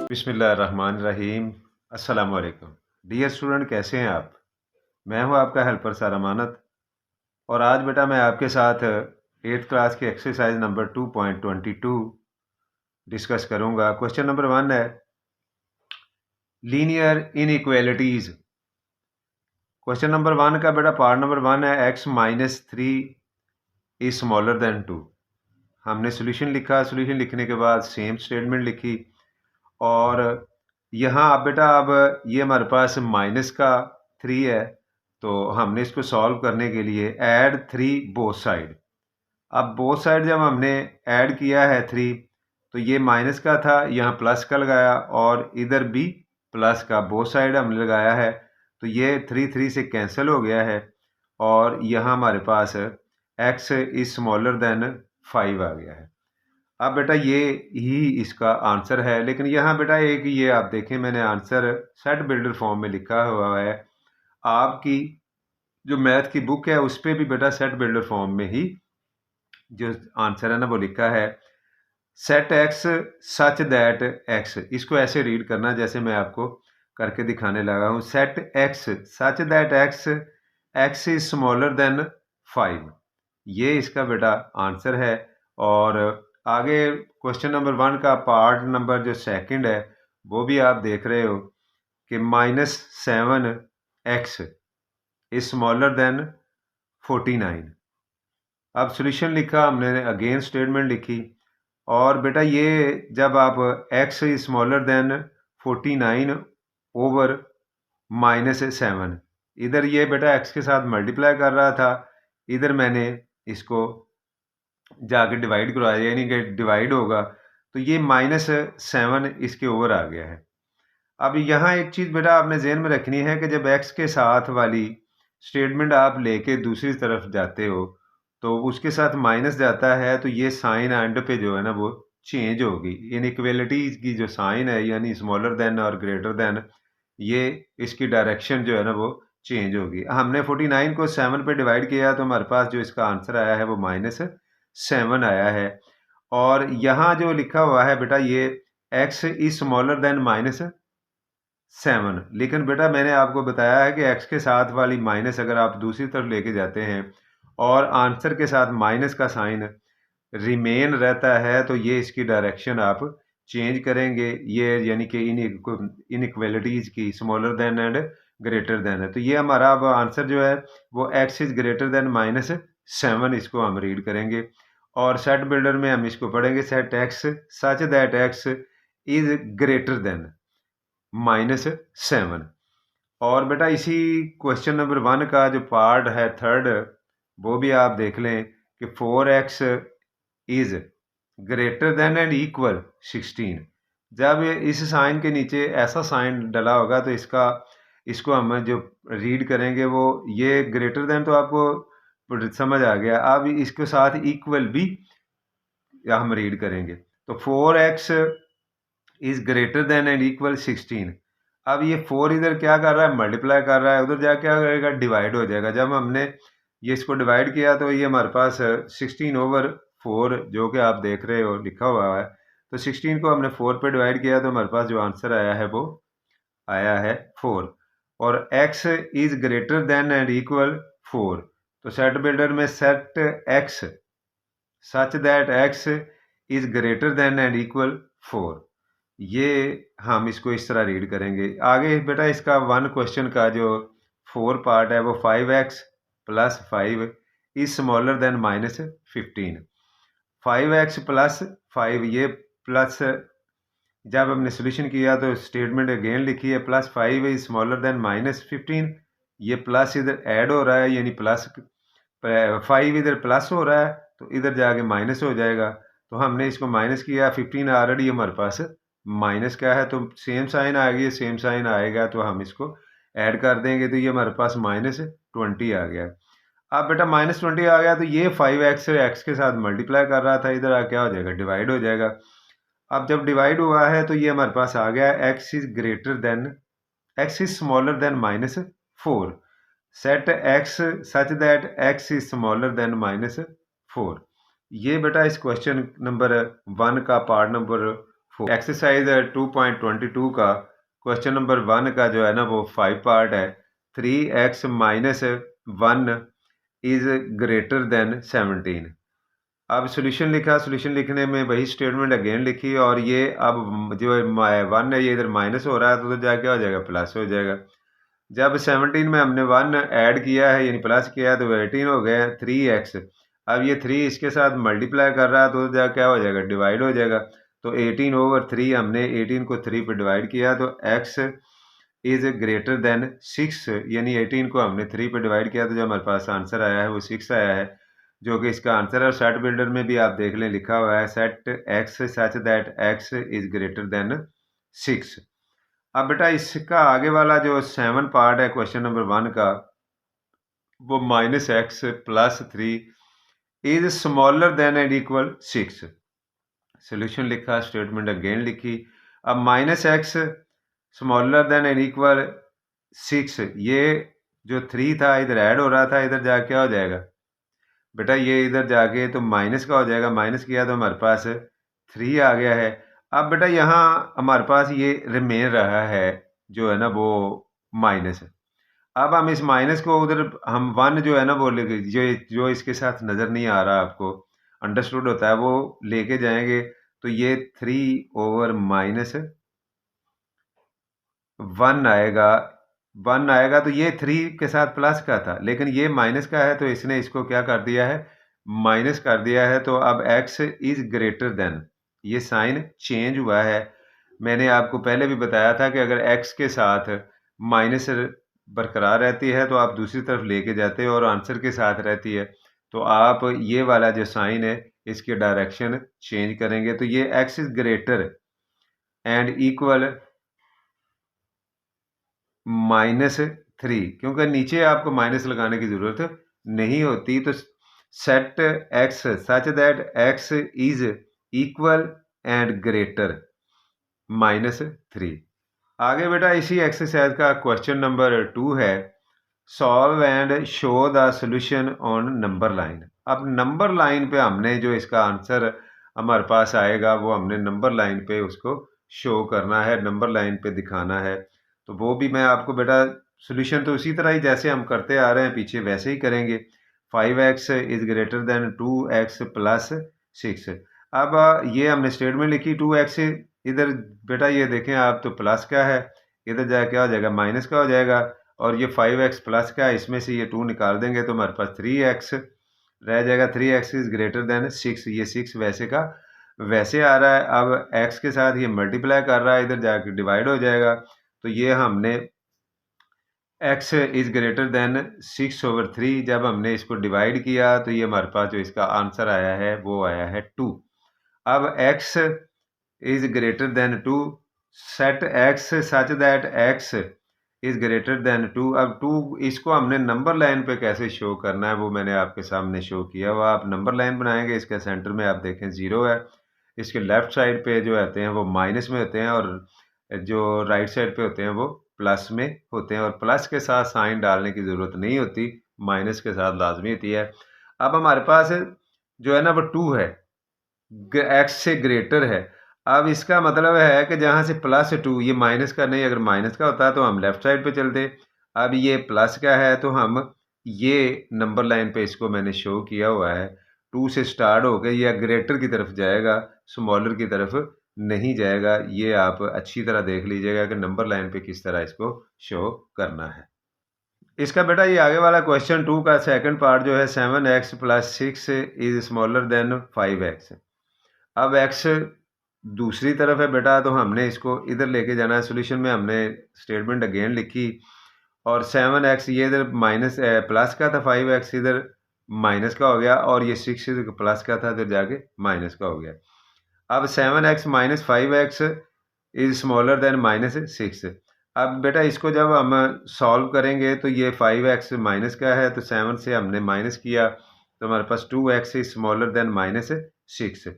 बिस्मिल्लाहिर्रहमानिर्रहीम। अस्सलाम वालेकुम। डियर स्टूडेंट, कैसे हैं आप? मैं हूं आपका हेल्पर सर अमानत। और आज बेटा मैं आपके साथ 8th क्लास की एक्सरसाइज नंबर 2.22 डिस्कस करूंगा। क्वेश्चन नंबर 1 है लीनियर इनइक्वालिटीज। क्वेश्चन नंबर 1 का बेटा पार्ट नंबर 1 है x-3 इज स्मॉलर देन 2। हमने सोल्यूशन लिखा, सोल्यूशन लिखने के बाद सेम स्टेटमेंट लिखी। और यहाँ अब बेटा अब ये हमारे पास माइनस का 3 है, तो हमने इसको सॉल्व करने के लिए ऐड 3 बोथ साइड। अब बोथ साइड जब हमने ऐड किया है 3, तो ये माइनस का था, यहाँ प्लस का लगाया और इधर भी प्लस का, बोथ साइड हमने लगाया है, तो ये 3 से कैंसिल हो गया है और यहाँ हमारे पास x इज स्मॉलर देन 5 आ गया है। अब बेटा ये ही इसका आंसर है। लेकिन यहाँ बेटा एक ये आप देखें, मैंने आंसर सेट बिल्डर फॉर्म में लिखा हुआ है। आपकी जो मैथ की बुक है उस पर भी बेटा सेट बिल्डर फॉर्म में ही जो आंसर है ना वो लिखा है, set x such that x. इसको ऐसे रीड करना जैसे मैं आपको करके दिखाने लगा हूँ। Set x such that x x is smaller than 5, ये इसका बेटा आंसर है। और आगे क्वेश्चन नंबर 1 का पार्ट नंबर जो सेकंड है वो भी आप देख रहे हो कि -7x इज स्मॉलर देन 49। अब सॉल्यूशन लिखा हमने, अगेन स्टेटमेंट लिखी। और बेटा ये जब आप x is smaller than 49 over -7, इधर ये बेटा x के साथ मल्टीप्लाई कर रहा था, इधर मैंने इसको जाके डिवाइड करवाया, यानी कि डिवाइड होगा तो ये -7 इसके ओवर आ गया है। अब यहाँ एक चीज़ बेटा आपने जहन में रखनी है कि जब x के साथ वाली स्टेटमेंट आप लेके दूसरी तरफ जाते हो तो उसके साथ माइनस जाता है, तो ये साइन एंड पे जो है ना वो चेंज होगी। इनइक्वालिटीज की जो साइन है यानी स्मॉलर देन और ग्रेटर देन, ये इसकी डायरेक्शन जो है ना वो चेंज होगी। हमने 49 को 7 पे डिवाइड किया तो हमारे पास जो इसका आंसर आया है वो -7 आया है। और यहाँ जो लिखा हुआ है बेटा ये x इज स्मॉलर देन -7, लेकिन बेटा मैंने आपको बताया है कि x के साथ वाली माइनस अगर आप दूसरी तरफ लेके जाते हैं और आंसर के साथ माइनस का साइन रिमेन रहता है तो ये इसकी डायरेक्शन आप चेंज करेंगे, ये यानी कि इनइक्वालिटीज की smaller than and greater than है। तो ये हमारा अब आंसर जो है वो x इज ग्रेटर देन -7, इसको हम रीड करेंगे। और सेट बिल्डर में हम इसको पढ़ेंगे, set x such that x is greater than -7। और बेटा इसी क्वेश्चन नंबर 1 का जो पार्ट है थर्ड, वो भी आप देख लें कि 4x is greater than and equal 16। जब इस साइन के नीचे ऐसा साइन डला होगा तो इसको हम जो रीड करेंगे वो ये ग्रेटर देन तो आपको समझ आ गया। अब इसके साथ इक्वल भी हम रीड करेंगे, तो 4x is greater than and equal 16। अब ये 4 इधर क्या कर रहा है, मल्टीप्लाई कर रहा है, उधर जा क्या करेगा, डिवाइड हो जाएगा। जब हमने ये इसको डिवाइड किया तो ये हमारे पास 16/4 जो कि आप देख रहे हो लिखा हुआ है, तो 16 को हमने 4 पे डिवाइड किया तो हमारे पास जो आंसर आया है वो आया है 4। और x is greater than and equal 4, तो सेट बिल्डर में set x such that x is greater than and equal 4, ये हम इसको इस तरह रीड करेंगे। आगे बेटा इसका 1 क्वेश्चन का जो 4 पार्ट है वो 5x plus 5 is smaller than -15। 5x plus 5, ये प्लस जब हमने सोल्यूशन किया तो स्टेटमेंट अगेन लिखी है, +5 इज स्मॉलर देन -15। ये प्लस इधर ऐड हो रहा है, यानी प्लस 5 इधर प्लस हो रहा है तो इधर जाके माइनस हो जाएगा, तो हमने इसको माइनस किया। 15 ऑलरेडी हमारे पास माइनस का है तो सेम साइन आ गया, सेम साइन आएगा तो हम इसको ऐड कर देंगे, तो ये हमारे पास -20 आ गया। अब बेटा -20 आ गया तो ये 5x x के साथ मल्टीप्लाई कर रहा था, इधर आ क्या हो जाएगा, डिवाइड हो जाएगा। अब जब डिवाइड हुआ है तो ये हमारे पास आ गया x is greater than, x is smaller than -4। Set x such that x is smaller than -4। ये बेटा इस क्वेश्चन नंबर 1 का पार्ट नंबर 4। एक्सरसाइज 2.22 का क्वेश्चन नंबर 1 का जो है ना वो 5 पार्ट है। 3x minus 1 is greater than 17। अब सोल्यूशन लिखा, सोल्यूशन लिखने में वही स्टेटमेंट अगेन लिखी, और ये अब जो 1 है ये इधर माइनस हो रहा है तो जा क्या हो जाएगा, प्लस हो जाएगा। जब 17 में हमने 1 ऐड किया है यानी प्लस किया है तो 18 हो गया 3x। अब ये 3 इसके साथ मल्टीप्लाई कर रहा है तो जा क्या हो जाएगा, डिवाइड हो जाएगा। तो 18/3 हमने 18 को 3 पे डिवाइड किया तो x इज ग्रेटर देन 6, यानी 18 को हमने 3 पे डिवाइड किया तो जो हमारे पास आंसर आया है वो 6 आया है, जो कि इसका आंसर है। सेट बिल्डर में भी आप देख लें लिखा हुआ है set x such that x is greater than 6। अब बेटा इसका आगे वाला जो 7 पार्ट है क्वेश्चन नंबर 1 का, वो -x + 3 is smaller than and equal 6। Solution लिखा, स्टेटमेंट अगेन लिखी। अब -x smaller than and equal 6, ये जो 3 था इधर ऐड हो रहा था, इधर जा क्या हो जाएगा बेटा, ये इधर जाके तो माइनस का हो जाएगा। माइनस किया तो हमारे पास 3 आ गया है। अब बेटा यहाँ हमारे पास ये रिमेन रहा है जो है ना वो माइनस। अब हम इस माइनस को उधर हम 1 जो है ना वो लेके जो इसके साथ नज़र नहीं आ रहा आपको, अंडरस्टूड होता है, वो लेके जाएंगे तो ये 3/-1 आएगा। 1 आएगा तो ये 3 के साथ प्लस का था, लेकिन ये माइनस का है तो इसने इसको क्या कर दिया है, माइनस कर दिया है। तो अब x इज ग्रेटर देन, ये साइन चेंज हुआ है। मैंने आपको पहले भी बताया था कि अगर x के साथ माइनस बरकरार रहती है तो आप दूसरी तरफ लेके जाते हो, और आंसर के साथ रहती है तो आप ये वाला जो साइन है इसकी डायरेक्शन चेंज करेंगे। तो ये x is greater and equal -3, क्योंकि नीचे आपको माइनस लगाने की ज़रूरत नहीं होती। तो set x such that x is equal and greater -3। आगे बेटा इसी एक्सरसाइज का क्वेश्चन नंबर 2 है, solve and show the solution on number line. अब नंबर लाइन पे हमने जो इसका आंसर हमारे पास आएगा वो हमने नंबर लाइन पे उसको शो करना है, नंबर लाइन पे दिखाना है। तो वो भी मैं आपको बेटा सॉल्यूशन तो उसी तरह ही जैसे हम करते आ रहे हैं पीछे वैसे ही करेंगे। 5x is greater than 2x + 6। अब ये हमने स्टेटमेंट लिखी 2x, इधर बेटा ये देखें आप तो प्लस का है, इधर जाए क्या हो जाएगा, माइनस का हो जाएगा। और ये 5x प्लस का है, इसमें से ये 2 निकाल देंगे तो हमारे पास 3x रह जाएगा। 3x इज ग्रेटर देन 6, ये 6 वैसे का वैसे आ रहा है। अब x के साथ ये मल्टीप्लाई कर रहा है, इधर जाके डिवाइड हो जाएगा। तो ये हमने x इज ग्रेटर देन 6/3 जब हमने इसको डिवाइड किया तो ये हमारे पास जो इसका आंसर आया है वो आया है 2। अब x is greater than 2, set x such that x is greater than 2। अब 2 इसको हमने नंबर लाइन पे कैसे शो करना है वो मैंने आपके सामने शो किया। वो आप नंबर लाइन बनाएंगे, इसके सेंटर में आप देखें 0 है, इसके लेफ्ट साइड पे जो होते हैं वो माइनस में होते हैं, और जो राइट साइड पे होते हैं वो प्लस में होते हैं। और प्लस के साथ साइन डालने की ज़रूरत नहीं होती, माइनस के साथ लाजमी होती है। अब हमारे पास जो है ना वो 2 है, x से ग्रेटर है। अब इसका मतलब है कि जहाँ से +2, ये माइनस का नहीं, अगर माइनस का होता तो हम लेफ्ट साइड पे चलते। अब ये प्लस का है तो हम ये नंबर लाइन पे इसको मैंने शो किया हुआ है। 2 से स्टार्ट होकर यह ग्रेटर की तरफ जाएगा, स्मॉलर की तरफ नहीं जाएगा। ये आप अच्छी तरह देख लीजिएगा कि नंबर लाइन पे किस तरह इसको शो करना है। इसका बेटा ये आगे वाला क्वेश्चन 2 का सेकंड पार्ट जो है 7x + 6 is smaller than 5x। अब x दूसरी तरफ है बेटा, तो हमने इसको इधर लेके जाना है। सोल्यूशन में हमने स्टेटमेंट अगेन लिखी, और 7x ये इधर माइनस प्लस का था, 5x इधर माइनस का हो गया, और ये 6 इधर प्लस का था इधर जाके माइनस का हो गया। अब 7x - 5x is smaller than -6। अब बेटा इसको जब हम सॉल्व करेंगे तो ये 5x माइनस का है तो 7 से हमने माइनस किया तो हमारे पास 2x is smaller than -6।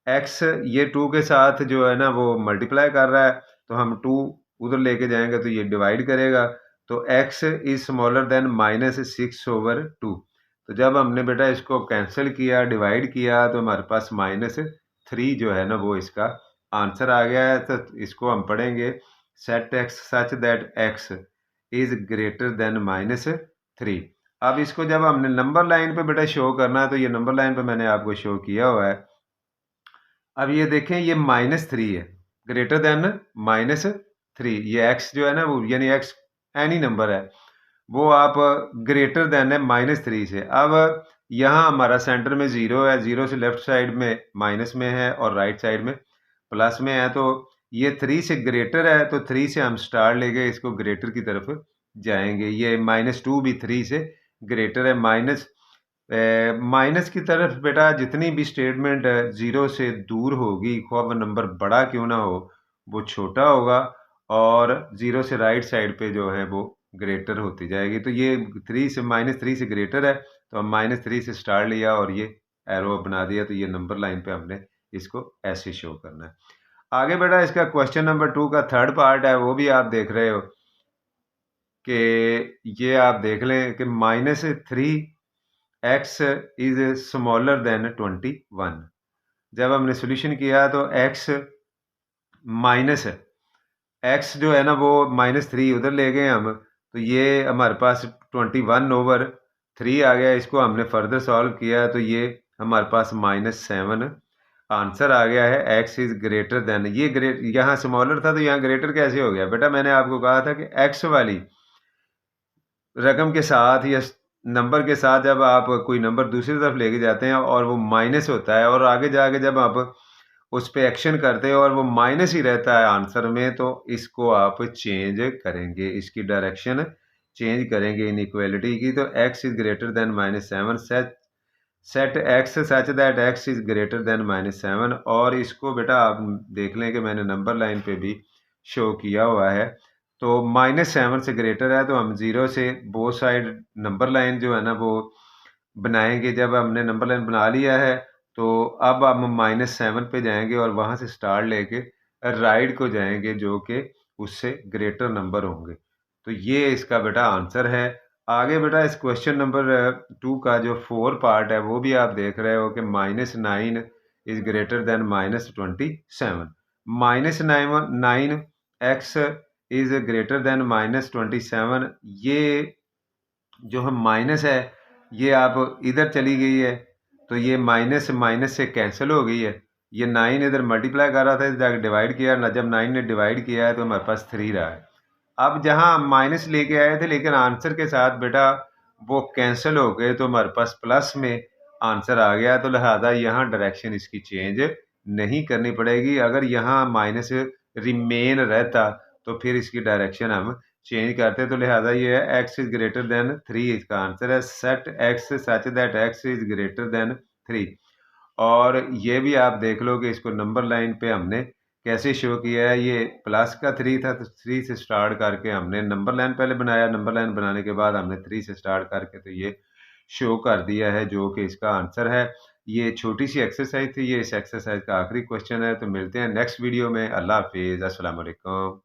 x ये 2 के साथ जो है ना वो मल्टीप्लाई कर रहा है, तो हम 2 उधर लेके जाएंगे तो ये डिवाइड करेगा। तो x इज स्मॉलर देन -6/2। तो जब हमने बेटा इसको कैंसिल किया, डिवाइड किया, तो हमारे पास -3 जो है ना वो इसका आंसर आ गया है, तो इसको हम पढ़ेंगे set x such that x is greater than -3। अब इसको जब हमने नंबर लाइन पे बेटा शो करना है, तो ये नंबर लाइन पे मैंने आपको शो किया हुआ है। अब ये देखें, ये -3 है, ग्रेटर देन -3। ये x जो है ना, वो यानी x एनी नंबर है, वो आप ग्रेटर देन है -3 से। अब यहाँ हमारा सेंटर में 0 है, 0 से लेफ्ट साइड में माइनस में है और राइट साइड में प्लस में है, तो ये 3 से ग्रेटर है, तो 3 से हम स्टार लेके इसको ग्रेटर की तरफ जाएंगे। ये -2 भी 3 से ग्रेटर है। माइनस की तरफ बेटा जितनी भी स्टेटमेंट ज़ीरो से दूर होगी, ख्वाह वो नंबर बड़ा क्यों ना हो, वो छोटा होगा, और ज़ीरो से राइट साइड पे जो है वो ग्रेटर होती जाएगी। तो ये -3 से ग्रेटर है, तो हम -3 से स्टार लिया और ये एरो बना दिया, तो ये नंबर लाइन पे हमने इसको ऐसे शो करना है। आगे बेटा इसका क्वेश्चन नंबर 2 का थर्ड पार्ट है, वो भी आप देख रहे हो कि ये आप देख लें कि -3x इज स्मॉलर देन 21। जब हमने सोल्यूशन किया तो x माइनस x जो है ना वो -3 उधर ले गए हम, तो ये हमारे पास 21/3 आ गया। इसको हमने फर्दर सॉल्व किया तो ये हमारे पास -7 आंसर आ गया है। x इज ग्रेटर देन, ये यहाँ स्मॉलर था तो यहाँ ग्रेटर कैसे हो गया बेटा? मैंने आपको कहा था कि x वाली रकम के साथ या नंबर के साथ जब आप कोई नंबर दूसरी तरफ लेके जाते हैं और वो माइनस होता है, और आगे जाके जब आप उस पे एक्शन करते हैं और वो माइनस ही रहता है आंसर में, तो इसको आप चेंज करेंगे, इसकी डायरेक्शन चेंज करेंगे इनइक्वालिटी की। तो x is greater than -7, set x such that x is greater than -7। और इसको बेटा आप देख लें कि मैंने नंबर लाइन पे भी शो किया हुआ है। तो -7 से ग्रेटर है, तो हम 0 से बोथ साइड नंबर लाइन जो है ना वो बनाएंगे। जब हमने नंबर लाइन बना लिया है, तो अब हम -7 पे जाएंगे और वहाँ से स्टार लेके राइट को जाएंगे, जो कि उससे ग्रेटर नंबर होंगे। तो ये इसका बेटा आंसर है। आगे बेटा इस क्वेश्चन नंबर 2 का जो 4 पार्ट है, वो भी आप देख रहे हो कि -9 is greater than -27। -9x is greater than -27। ये जो हम माइनस है, ये आप इधर चली गई है, तो ये माइनस माइनस से कैंसिल हो गई है। ये 9 इधर मल्टीप्लाई कर रहा था, जाकर डिवाइड किया ना, जब 9 ने डिवाइड किया है तो हमारे पास 3 रहा है। अब जहाँ हम माइनस लेके आए थे, लेकिन आंसर के साथ बेटा वो कैंसिल हो गए, तो हमारे पास प्लस में आंसर आ गया। तो लिहाजा यहाँ डायरेक्शन इसकी चेंज नहीं करनी पड़ेगी। अगर यहाँ माइनस रिमेन रहता तो फिर इसकी डायरेक्शन हम चेंज करते, तो लिहाजा ये है x इज ग्रेटर देन 3, इसका आंसर है। Set x such that x is greater than 3। और ये भी आप देख लो कि इसको नंबर लाइन पे हमने कैसे शो किया है। ये प्लस का 3 था, तो 3 से स्टार्ट करके हमने नंबर लाइन पहले बनाया, नंबर लाइन बनाने के बाद हमने 3 से स्टार्ट करके तो ये शो कर दिया है, जो कि इसका आंसर है। ये छोटी सी एक्सरसाइज थी, ये इस एक्सरसाइज का आखिरी क्वेश्चन है। तो मिलते हैं नेक्स्ट वीडियो में। अल्लाह हाफिज़, अस्सलाम वालेकुम।